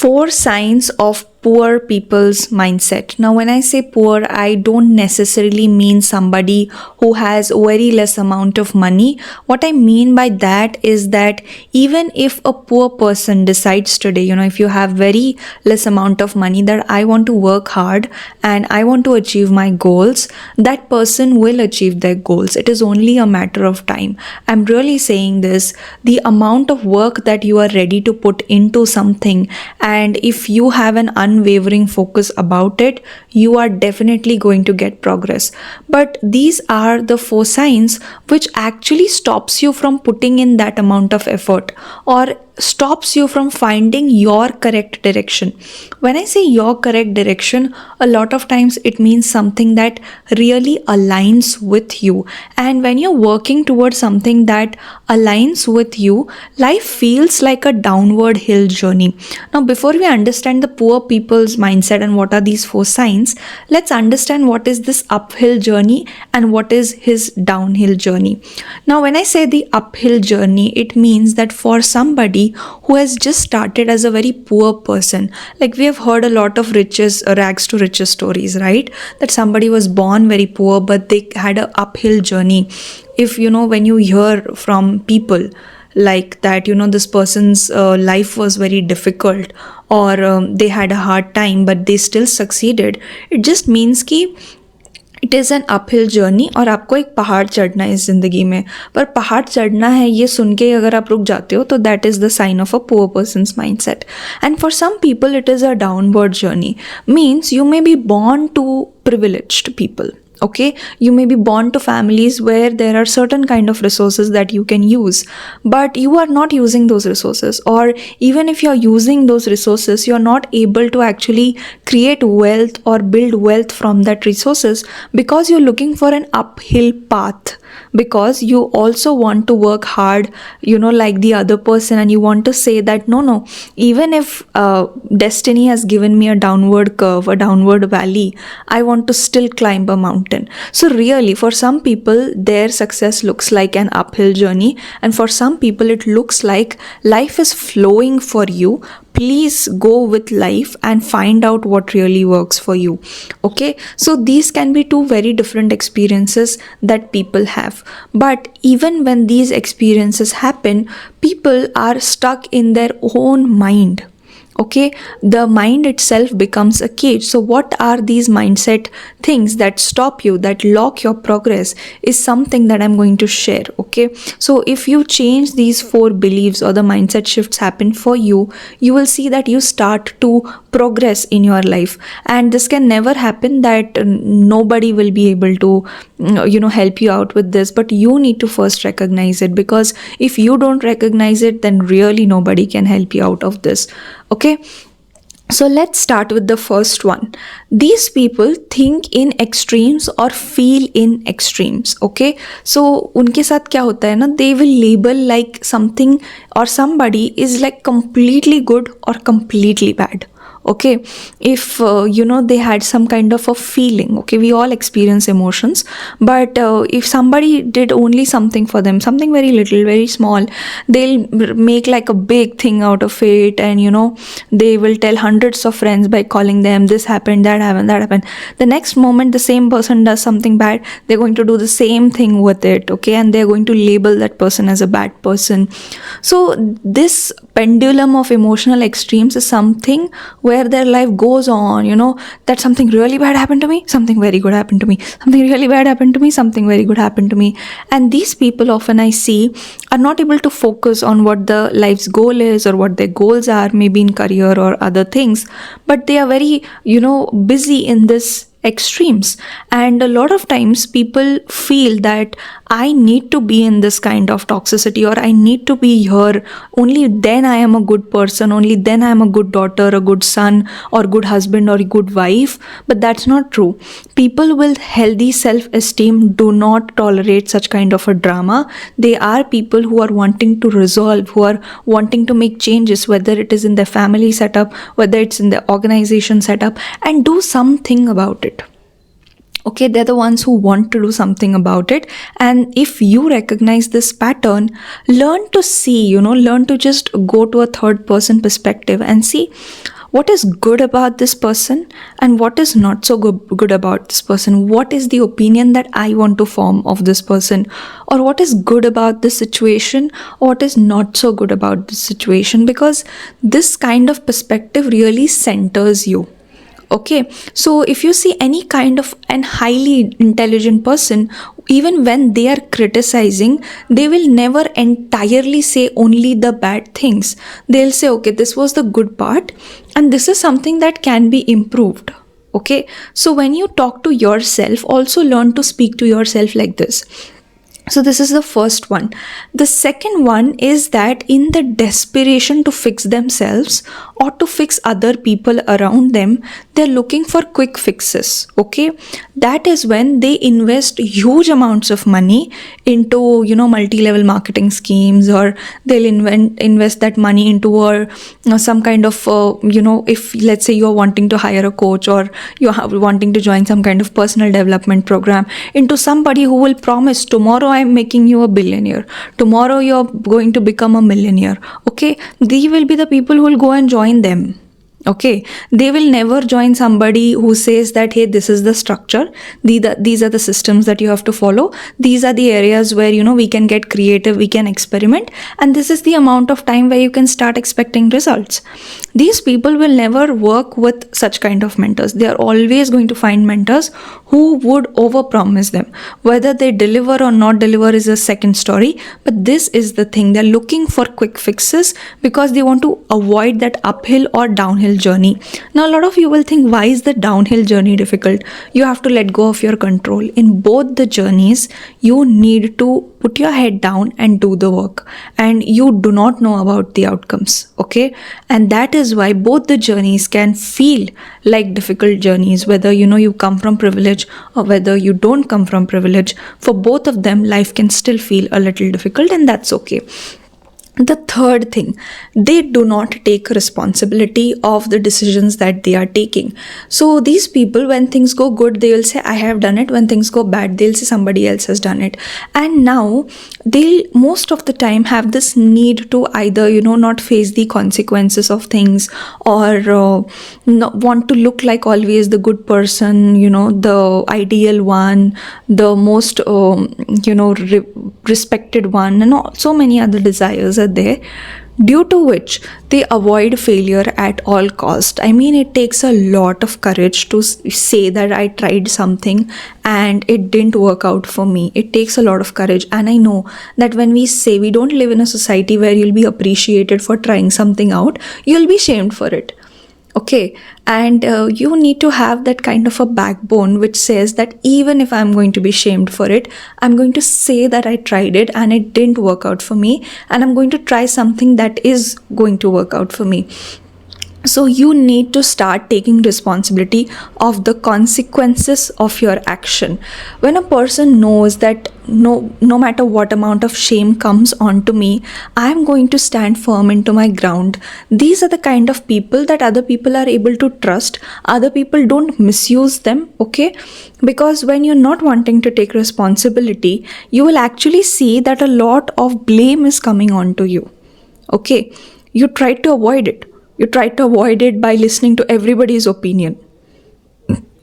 Four signs of poor people's mindset. Now, when I say poor, I don't necessarily mean somebody who has very less amount of money. What I mean by that is that even if a poor person decides today, if you have very less amount of money, that I want to work hard and I want to achieve my goals, that person will achieve their goals. It is only a matter of time. I'm really saying this. The amount of work that you are ready to put into something, and if you have an unwavering focus about it, you are definitely going to get progress. But these are the four signs which actually stops you from putting in that amount of effort, or stops you from finding your correct direction. When I say your correct direction, a lot of times it means something that really aligns with you. And when you're working towards something that aligns with you, life feels like a downward hill journey. Now, before we understand the poor people's mindset and what are these four signs, let's understand what is this uphill journey and what is his downhill journey. Now, when I say the uphill journey, it means that for somebody who has just started as a very poor person, like we have heard a lot of rags to riches stories, right? That somebody was born very poor but they had an uphill journey. If when you hear from people like that, this person's life was very difficult, or they had a hard time but they still succeeded, it just means कि it is an uphill journey और आपको एक पहाड़ चढ़ना है इस ज़िंदगी में. पर पहाड़ चढ़ना है ये सुन के अगर आप रुक जाते हो तो that is the sign of a poor person's mindset. And for some people it is a downward journey. Means you may be born to privileged people. Okay, you may be born to families where there are certain kind of resources that you can use, but you are not using those resources, or even if you are using those resources, you are not able to actually create wealth or build wealth from that resources because you're looking for an uphill path, because you also want to work hard, like the other person, and you want to say that no, even if destiny has given me a downward curve, a downward valley, I want to still climb a mountain. So really, for some people, their success looks like an uphill journey, and for some people it looks like life is flowing for you. Please go with life and find out what really works for you. Okay, so these can be two very different experiences that people have. But even when these experiences happen, people are stuck in their own mind. Okay, the mind itself becomes a cage. So what are these mindset things that stop you, that lock your progress, is something that I'm going to share. Okay, so if you change these four beliefs or the mindset shifts happen for you, you will see that you start to progress in your life. And this can never happen that nobody will be able to help you out with this, but you need to first recognize it, because if you don't recognize it, then really nobody can help you out of this. Okay, so let's start with the first one. These people think in extremes or feel in extremes. Okay, so उनके साथ क्या होता है ना, they will label like something or somebody is like completely good or completely bad. Okay, if they had some kind of a feeling. Okay, we all experience emotions, but if somebody did only something for them, something very little, very small, they'll make like a big thing out of it, and they will tell hundreds of friends by calling them, this happened, that happened, that happened. The next moment the same person does something bad, they're going to do the same thing with it. Okay, and they're going to label that person as a bad person. So this pendulum of emotional extremes is something where their life goes on, that something really bad happened to me, something very good happened to me, something really bad happened to me, something very good happened to me. And these people often I see are not able to focus on what the life's goal is or what their goals are, maybe in career or other things, but they are very, busy in this extremes. And a lot of times people feel that I need to be in this kind of toxicity, or I need to be here, only then I am a good person, only then I am a good daughter, a good son, or good husband, or a good wife. But that's not true. People with healthy self-esteem do not tolerate such kind of a drama. They are people who are wanting to resolve, who are wanting to make changes, whether it is in their family setup, whether it's in their organization setup, and do something about it. Okay, they're the ones who want to do something about it. And if you recognize this pattern, learn to see, learn to just go to a third person perspective and see what is good about this person and what is not so good about this person. What is the opinion that I want to form of this person, or what is good about this situation, or what is not so good about this situation, because this kind of perspective really centers you. Okay, so if you see any kind of an highly intelligent person, even when they are criticizing, they will never entirely say only the bad things. They'll say, okay, this was the good part, and this is something that can be improved. Okay, so when you talk to yourself, also learn to speak to yourself like this. So this is the first one. The second one is that in the desperation to fix themselves or to fix other people around them, they're looking for quick fixes. Okay, that is when they invest huge amounts of money into multi-level marketing schemes, or they'll invest that money into some kind of if let's say you're wanting to hire a coach, or you're wanting to join some kind of personal development program, into somebody who will promise tomorrow I'm making you a billionaire, tomorrow you're going to become a millionaire. Okay, they will be the people who will go and join them. Okay, they will never join somebody who says that, hey, this is the structure, these are the systems that you have to follow, these are the areas where we can get creative, we can experiment, and this is the amount of time where you can start expecting results. These people will never work with such kind of mentors. They are always going to find mentors who would overpromise them. Whether they deliver or not deliver is a second story, but this is the thing. They're looking for quick fixes because they want to avoid that uphill or downhill journey. Now, a lot of you will think, why is the downhill journey difficult? You have to let go of your control. In both the journeys, you need to put your head down and do the work, and you do not know about the outcomes. Okay, and that is why both the journeys can feel like difficult journeys, whether you come from privilege or whether you don't come from privilege. For both of them, life can still feel a little difficult, and that's okay. The third thing, they do not take responsibility of the decisions that they are taking. So these people, when things go good, they will say, I have done it. When things go bad, they'll say somebody else has done it. And now they'll most of the time have this need to either not face the consequences of things, or not want to look like always the good person, the ideal one, the most respected one, and so many other desires are there, due to which they avoid failure at all cost. I mean, it takes a lot of courage to say that I tried something and it didn't work out for me. It takes a lot of courage, and I know that when we say, we don't live in a society where you'll be appreciated for trying something out, you'll be shamed for it. Okay, and you need to have that kind of a backbone which says that even if I'm going to be shamed for it, I'm going to say that I tried it and it didn't work out for me, and I'm going to try something that is going to work out for me. So you need to start taking responsibility of the consequences of your action. When a person knows that no matter what amount of shame comes onto me, I'm going to stand firm into my ground. These are the kind of people that other people are able to trust. Other people don't misuse them. Okay, because when you're not wanting to take responsibility, you will actually see that a lot of blame is coming onto you. Okay, you try to avoid it. You try to avoid it by listening to everybody's opinion.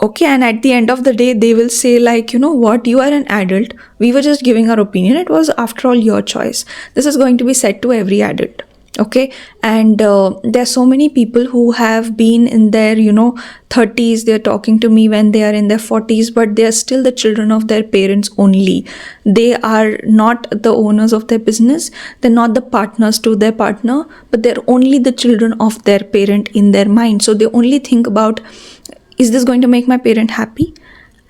Okay, and at the end of the day, they will say, like, you know what, you are an adult. We were just giving our opinion. It was, after all, your choice. This is going to be said to every adult. Okay, and there are so many people who have been in their 30s. They're talking to me when they are in their 40s, but they are still the children of their parents only. They are not the owners of their business. They're not the partners to their partner, but they're only the children of their parent in their mind. So they only think about, is this going to make my parent happy?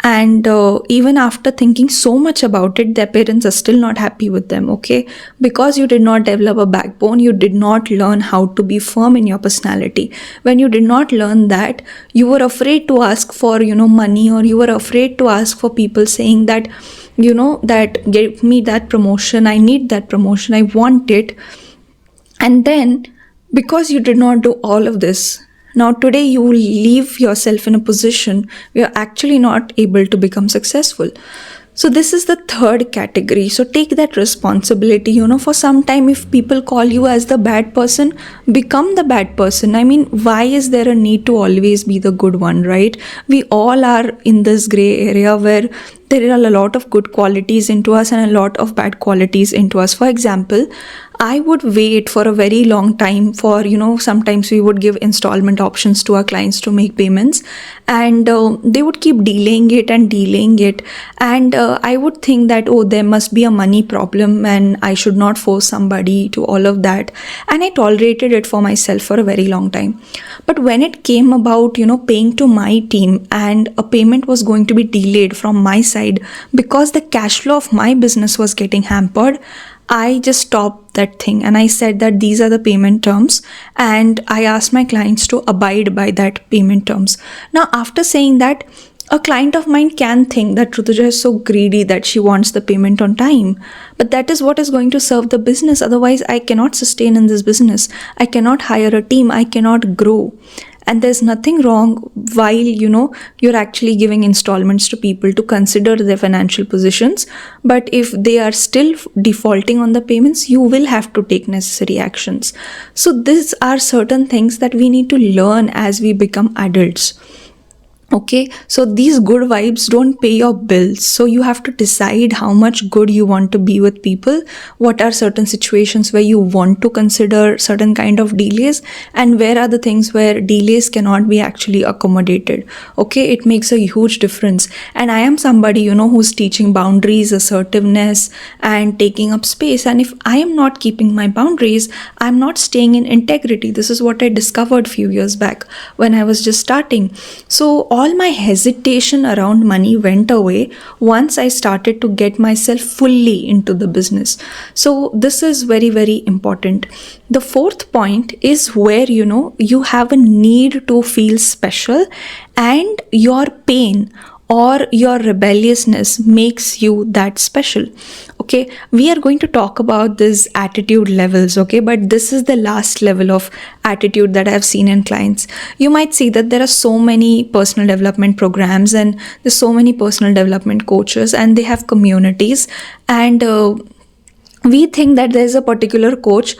And even after thinking so much about it, their parents are still not happy with them. Okay, because you did not develop a backbone, you did not learn how to be firm in your personality. When you did not learn that, you were afraid to ask for money, or you were afraid to ask for people saying that that give me that promotion, I need that promotion, I want it. And then, because you did not do all of this, Now, today you leave yourself in a position where you're actually not able to become successful. So, this is the third category. So, take that responsibility. For some time, if people call you as the bad person, become the bad person. I mean, why is there a need to always be the good one, right? We all are in this gray area where there are a lot of good qualities into us and a lot of bad qualities into us. For example, I would wait for a very long time for, sometimes we would give installment options to our clients to make payments, and they would keep delaying it and delaying it. And I would think that, oh, there must be a money problem and I should not force somebody to all of that. And I tolerated it for myself for a very long time. But when it came about, paying to my team and a payment was going to be delayed from my side because the cash flow of my business was getting hampered, I just stopped that thing and I said that these are the payment terms, and I asked my clients to abide by that payment terms. Now, after saying that, a client of mine can think that Rutuja is so greedy that she wants the payment on time. But that is what is going to serve the business. Otherwise, I cannot sustain in this business. I cannot hire a team. I cannot grow. And there's nothing wrong while, you're actually giving installments to people to consider their financial positions. But if they are still defaulting on the payments, you will have to take necessary actions. So these are certain things that we need to learn as we become adults. Okay, so these good vibes don't pay your bills. So you have to decide how much good you want to be with people. What are certain situations where you want to consider certain kind of delays, and where are the things where delays cannot be actually accommodated. Okay, it makes a huge difference. And I am somebody, who's teaching boundaries, assertiveness, and taking up space. And if I am not keeping my boundaries, I'm not staying in integrity. This is what I discovered few years back when I was just starting. So all my hesitation around money went away once I started to get myself fully into the business. So this is very, very important. The fourth point is where, you have a need to feel special, and your pain or your rebelliousness makes you that special. Okay, we are going to talk about these attitude levels, okay, but this is the last level of attitude that I've seen in clients. You might see that there are so many personal development programs and there's so many personal development coaches, and they have communities, and we think that there's a particular coach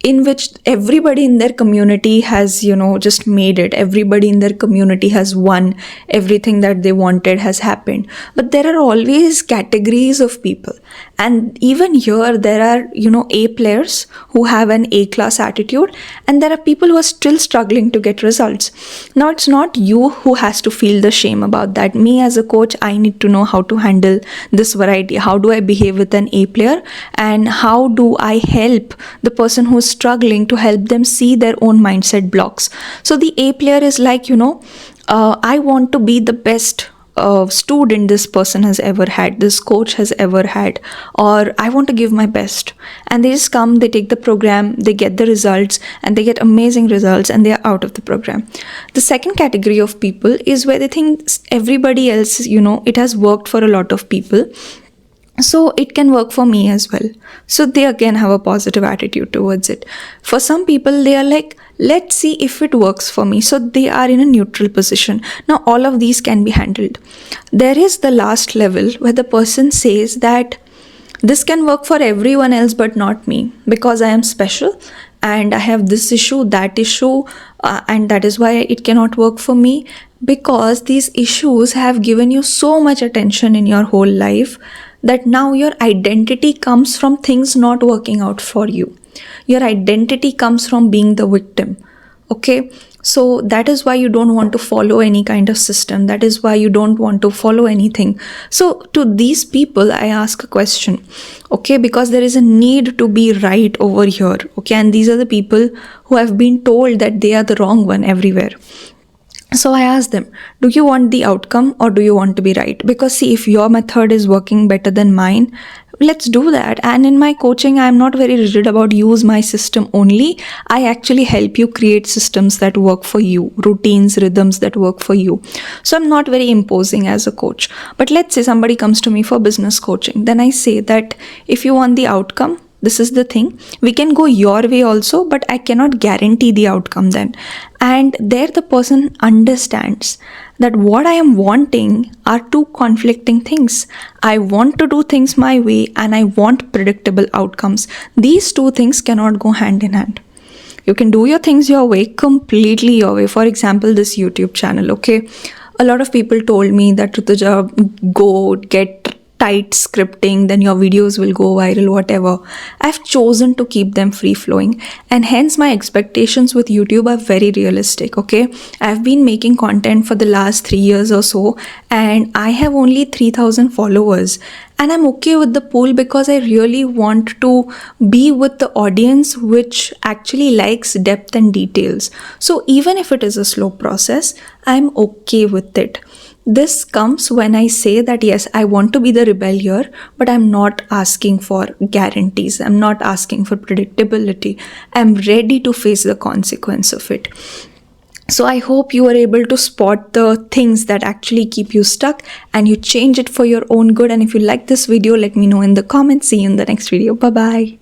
in which everybody in their community has, just made it. Everybody in their community has won. Everything that they wanted has happened. But there are always categories of people. And even here, there are, A players who have an A class attitude, and there are people who are still struggling to get results. Now, it's not you who has to feel the shame about that. Me as a coach, I need to know how to handle this variety. How do I behave with an A player? And how do I help the person who's struggling to help them see their own mindset blocks? So the A player is like, I want to be the best student this person has ever had, this coach has ever had, or I want to give my best. And they just come, they take the program, they get the results, and they get amazing results, and they are out of the program. The second category of people is where they think everybody else, it has worked for a lot of people, so it can work for me as well. So they again have a positive attitude towards it. For some people, they are like, let's see if it works for me. So they are in a neutral position. Now, all of these can be handled. There is the last level where the person says that this can work for everyone else but not me, because I am special and I have this issue, that issue, and that is why it cannot work for me, because these issues have given you so much attention in your whole life that now your identity comes from things not working out for you. Your identity comes from being the victim. Okay, so that is why you don't want to follow any kind of system. That is why you don't want to follow anything. So to these people, I ask a question, okay, because there is a need to be right over here. Okay, and these are the people who have been told that they are the wrong one everywhere. So I asked them, do you want the outcome or do you want to be right? Because see, if your method is working better than mine, let's do that. And in my coaching, I'm not very rigid about use my system only. I actually help you create systems that work for you, routines, rhythms that work for you. So I'm not very imposing as a coach. But let's say somebody comes to me for business coaching. Then I say that if you want the outcome, This is the thing. We can go your way also, but I cannot guarantee the outcome then. And there the person understands that what I am wanting are two conflicting things. I want to do things my way and I want predictable outcomes. These two things cannot go hand in hand. You can do your things your way, completely your way. For example, this YouTube channel, okay? A lot of people told me that Rutuja, go get tight scripting, then your videos will go viral, whatever. I've chosen to keep them free flowing, and hence my expectations with YouTube are very realistic, okay? I've been making content for the last 3 years or so, and I have only 3,000 followers. And I'm okay with the poll because I really want to be with the audience which actually likes depth and details. So even if it is a slow process, I'm okay with it. This comes when I say that yes, I want to be the rebel here, but I'm not asking for guarantees. I'm not asking for predictability. I'm ready to face the consequence of it. So I hope you are able to spot the things that actually keep you stuck and you change it for your own good. And if you like this video, let me know in the comments. See you in the next video. Bye bye.